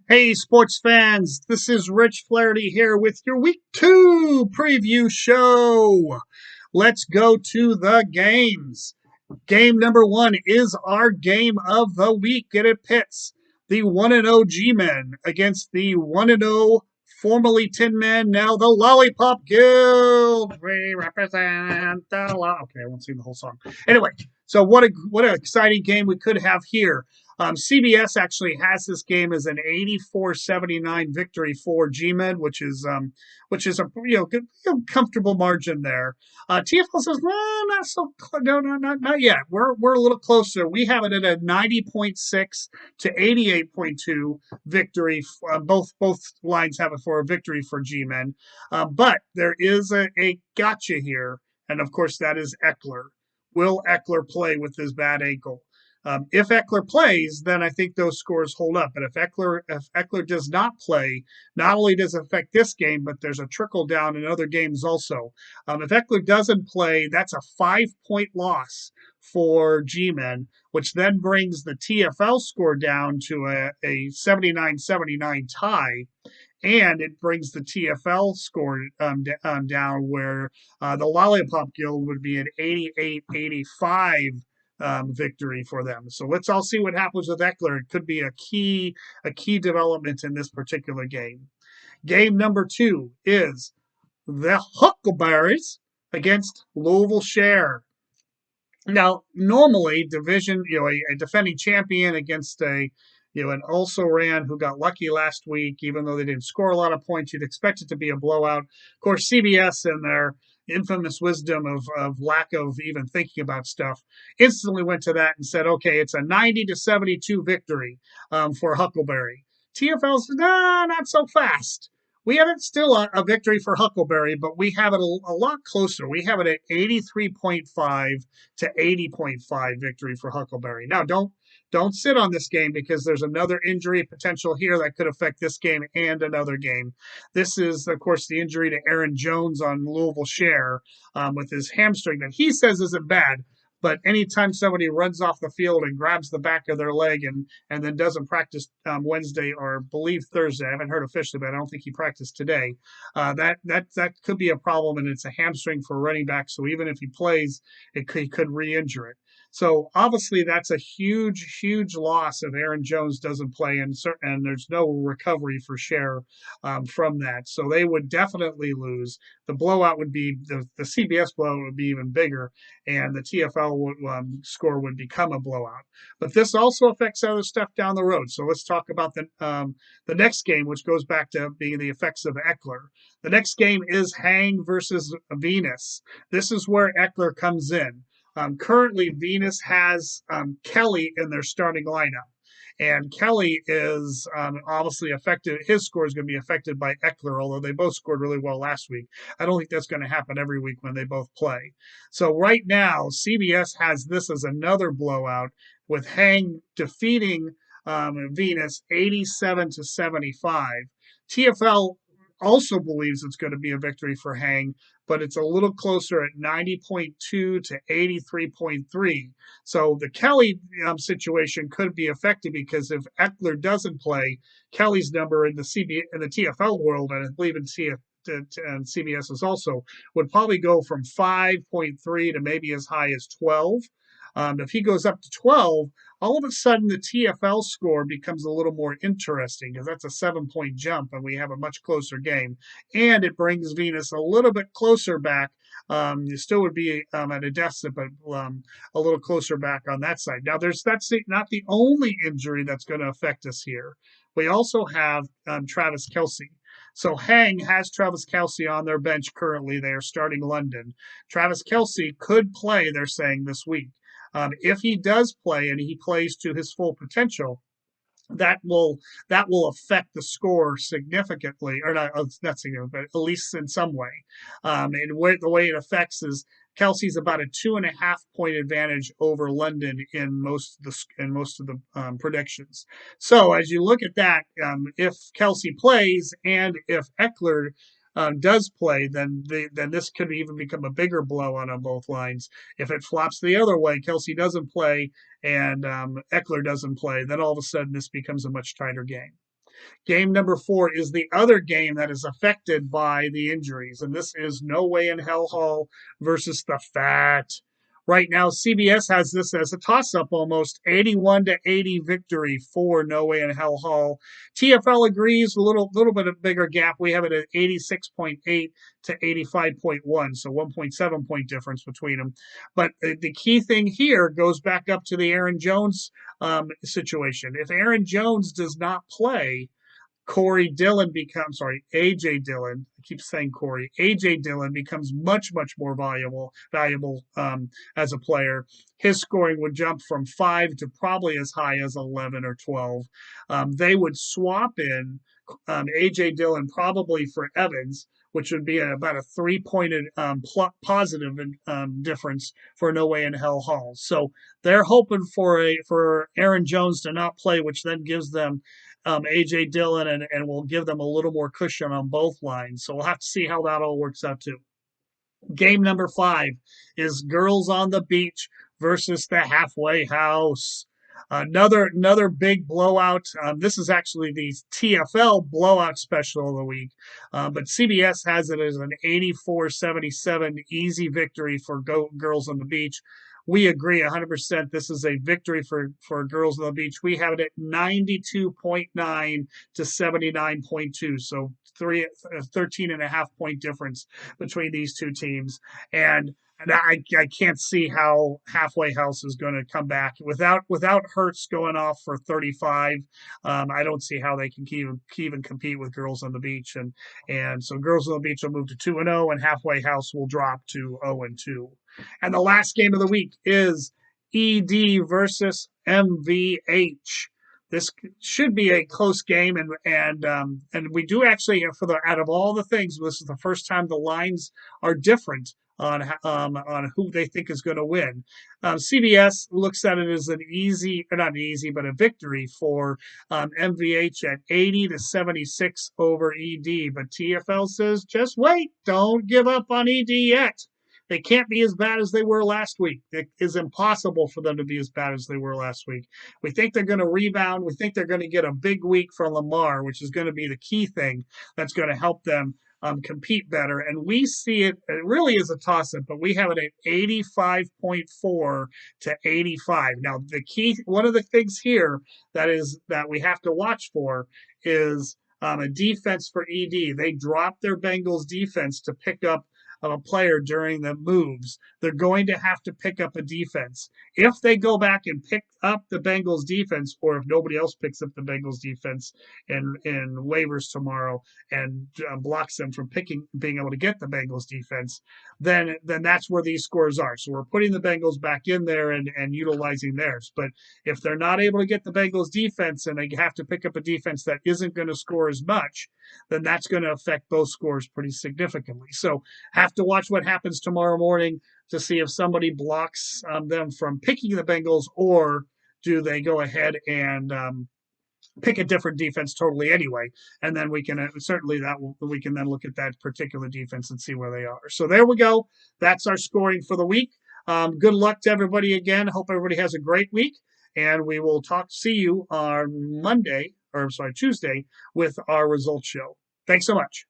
Hey, sports fans, this is Rich Flaherty here with your week 2 preview show. Let's go to the games. Game number 1 is our game of the week, and it pits the 1-0 G Men against the 1-0 formerly Tin Men, now the Lollipop Guild. We represent the Okay, I won't sing the whole song. Anyway, so what an exciting game we could have here. CBS actually has this game as an 84-79 victory for G-Men, which is a good, comfortable margin there. TFL says, well, not so, no, not yet. We're a little closer. We have it at a 90.6 to 88.2 victory. Both lines have it for a victory for G-Men, but there is a gotcha here, and of course that is Eckler. Will Eckler play with his bad ankle? If Eckler plays, then I think those scores hold up. But if Eckler does not play, not only does it affect this game, but there's a trickle down in other games also. If Eckler doesn't play, that's a 5-point loss for G-Men, which then brings the TFL score down to a 79-79 tie. And it brings the TFL score down where the Lollipop Guild would be an 88-85 victory for them. So let's all see what happens with Eckler. It could be a key development in this particular game. Game number 2 is the Huckleberries against Louisville Share. Now, normally, a defending champion against an also ran who got lucky last week, even though they didn't score a lot of points, you'd expect it to be a blowout. Of course, CBS and their infamous wisdom of lack of even thinking about stuff instantly went to that and said, okay, it's a 90-72 victory for Huckleberry. TFL says, no, not so fast. We have it still a victory for Huckleberry, but we have it a lot closer. We have it at 83.5 to 80.5 victory for Huckleberry. Now, don't sit on this game because there's another injury potential here that could affect this game and another game. This is, of course, the injury to Aaron Jones on Louisville Share with his hamstring that he says isn't bad. But anytime somebody runs off the field and grabs the back of their leg and then doesn't practice Wednesday or believe Thursday, I haven't heard officially, but I don't think he practiced today. That could be a problem, and it's a hamstring for a running back. So even if he plays, he could re-injure it. So obviously that's a huge loss if Aaron Jones doesn't play, and there's no recovery for Share from that. So they would definitely lose. The blowout would be the CBS blowout would be even bigger, and the TFL score would become a blowout. But this also affects other stuff down the road. So let's talk about the next game, which goes back to being the effects of Eckler. The next game is Hang versus Venus. This is where Eckler comes in. Currently, Venus has Kelly in their starting lineup. And Kelly is obviously affected. His score is going to be affected by Eckler, although they both scored really well last week. I don't think that's going to happen every week when they both play. So right now, CBS has this as another blowout with Hang defeating Venus 87-75. TFL also believes it's going to be a victory for Hang, but it's a little closer at 90.2 to 83.3. So the Kelly situation could be affected because if Eckler doesn't play, Kelly's number in the TFL world, and I believe in and CBS is also, would probably go from 5.3 to maybe as high as 12. If he goes up to 12, all of a sudden the TFL score becomes a little more interesting because that's a 7-point jump and we have a much closer game. And it brings Venus a little bit closer back. You still would be at a deficit, but a little closer back on that side. Now, that's not the only injury that's going to affect us here. We also have Travis Kelce. So Hang has Travis Kelce on their bench currently. They are starting London. Travis Kelce could play, they're saying, this week. If he does play and he plays to his full potential, that will affect the score significantly, or not significant, but at least in some way. And the way it affects is Kelsey's about a 2.5-point advantage over London in most of the predictions. So as you look at that, if Kelsey plays and if Eckler does play, then this could even become a bigger blowout on both lines. If it flops the other way, Kelsey doesn't play and Eckler doesn't play, then all of a sudden this becomes a much tighter game. Game number 4 is the other game that is affected by the injuries, and this is No Way in Hell Hall versus the Fat. Right now, CBS has this as a toss-up almost 81-80 victory for No Way in Hell Hall. TFL agrees, a little bit of bigger gap. We have it at 86.8 to 85.1, so 1.7 point difference between them. But the key thing here goes back up to the Aaron Jones situation. If Aaron Jones does not play, Corey Dillon becomes, sorry, AJ Dillon. I keep saying Corey. AJ Dillon becomes much, much more valuable as a player. His scoring would jump from 5 to probably as high as 11 or 12. They would swap in AJ Dillon probably for Evans, which would be about a 3-pointed positive difference for No Way in Hell Hall. So they're hoping for Aaron Jones to not play, which then gives them AJ Dillon and will give them a little more cushion on both lines. So we'll have to see how that all works out too. Game number 5 is Girls on the Beach versus the Halfway House. Another big blowout. This is actually the TFL blowout special of the week, but CBS has it as an 84-77 easy victory for Girls on the Beach. We agree 100%. This is a victory for Girls on the Beach. We have it at 92.9 to 79.2, so 13.5 point difference between these two teams. And I can't see how Halfway House is going to come back without Hurts going off for 35. I don't see how they can even compete with Girls on the Beach, and so Girls on the Beach will move to 2-0, and Halfway House will drop to 0-2. And the last game of the week is ED versus MVH. This should be a close game, and we do actually, for the out of all the things, this is the first time the lines are different on who they think is going to win. CBS looks at it as an easy, or not easy, but a victory for MVH at 80-76 over ED. But TFL says, just wait, don't give up on ED yet. They can't be as bad as they were last week. It is impossible for them to be as bad as they were last week. We think they're going to rebound. We think they're going to get a big week from Lamar, which is going to be the key thing that's going to help them compete better. And we see it really is a toss-up, but we have it at 85.4 to 85. Now, one of the things here that we have to watch for is a defense for ED. They dropped their Bengals defense to pick up a player during the moves. They're going to have to pick up a defense. If they go back and pick up the Bengals defense, or if nobody else picks up the Bengals defense in waivers tomorrow and blocks them from being able to get the Bengals defense, then that's where these scores are. So we're putting the Bengals back in there and utilizing theirs. But if they're not able to get the Bengals defense and they have to pick up a defense that isn't going to score as much, then that's going to affect both scores pretty significantly. So have to watch what happens tomorrow morning to see if somebody blocks them from picking the Bengals, or do they go ahead and pick a different defense totally anyway, and then we can we can then look at that particular defense and see where they are. So there we go. That's our scoring for the week. Good luck to everybody again. Hope everybody has a great week, and we will see you on Tuesday with our results show. Thanks so much.